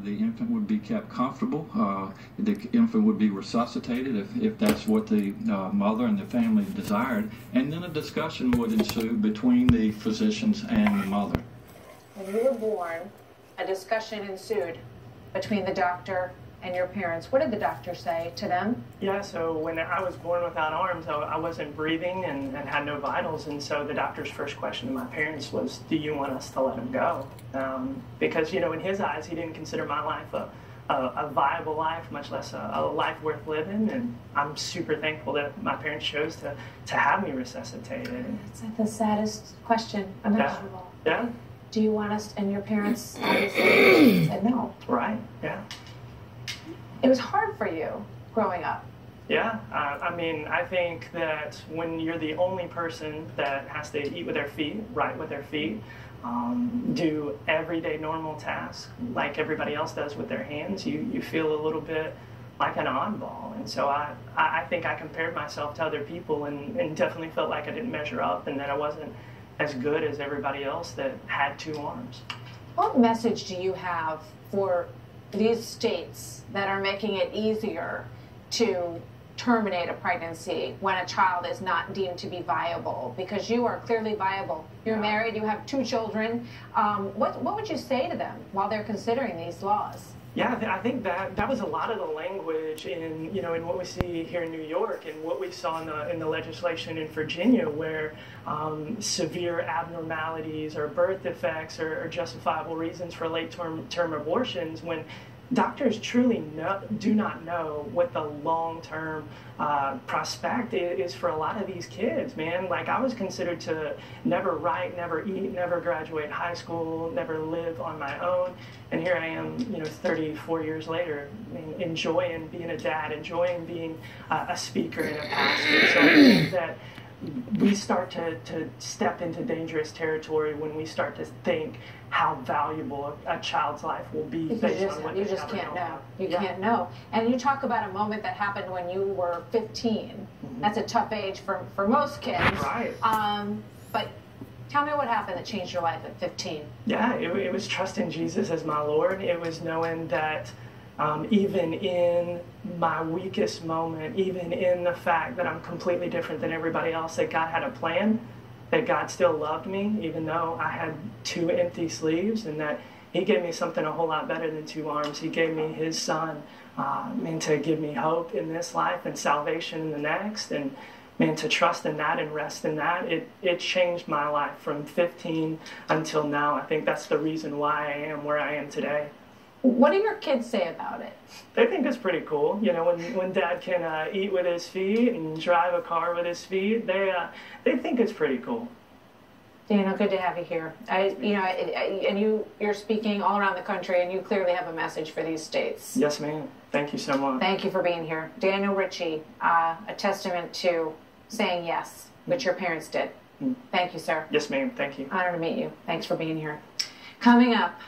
the infant would be kept comfortable. The infant would be resuscitated if that's what the mother and the family desired. And then a discussion would ensue between the physicians and the mother. When you were born, a discussion ensued between the doctor and your parents. What did the doctor say to them? Yeah, so when I was born without arms, I wasn't breathing and had no vitals, and so the doctor's first question to my parents was, do you want us to let him go? Because, you know, in his eyes, he didn't consider my life a viable life, much less a life worth living, and I'm super thankful that my parents chose to have me resuscitated. It's like the saddest question imaginable. Yeah. Do you want us? And your parents obviously said no. Right, yeah. It was hard for you growing up. Yeah, I mean, I think that when you're the only person that has to eat with their feet, write with their feet, do everyday normal tasks like everybody else does with their hands, you feel a little bit like an oddball. And so I think I compared myself to other people and definitely felt like I didn't measure up and that I wasn't as good as everybody else that had two arms. What message do you have for these states that are making it easier to terminate a pregnancy when a child is not deemed to be viable? Because you are clearly viable. You're married, you have 2 children. What would you say to them while they're considering these laws? Yeah, I think that was a lot of the language in, you know, in what we see here in New York and what we saw in the legislation in Virginia, where severe abnormalities or birth defects or justifiable reasons for late-term abortions, when doctors truly do not know what the long-term prospect is for a lot of these kids, man. Like, I was considered to never write, never eat, never graduate high school, never live on my own. And here I am, you know, 34 years later, enjoying being a dad, enjoying being a speaker and a pastor. So I think that we start to step into dangerous territory when we start to think how valuable a child's life will be based on what you just can't know. You can't know. And you talk about a moment that happened when you were 15. Mm-hmm. That's a tough age for most kids. Right. But tell me what happened that changed your life at 15. Yeah, it was trusting Jesus as my Lord. It was knowing that even in my weakest moment, even in the fact that I'm completely different than everybody else, that God had a plan, that God still loved me, even though I had 2 empty sleeves, and that He gave me something a whole lot better than 2 arms. He gave me His Son, and to give me hope in this life and salvation in the next, and man, to trust in that and rest in that, it changed my life from 15 until now. I think that's the reason why I am where I am today. What do your kids say about it? They think it's pretty cool. You know, when Dad can eat with his feet and drive a car with his feet, they think it's pretty cool. Daniel, good to have you here. And you're speaking all around the country, and you clearly have a message for these states. Yes, ma'am. Thank you so much. Thank you for being here. Daniel Ritchie, a testament to saying yes, which your parents did. Thank you, sir. Yes, ma'am. Thank you. Honor to meet you. Thanks for being here. Coming up,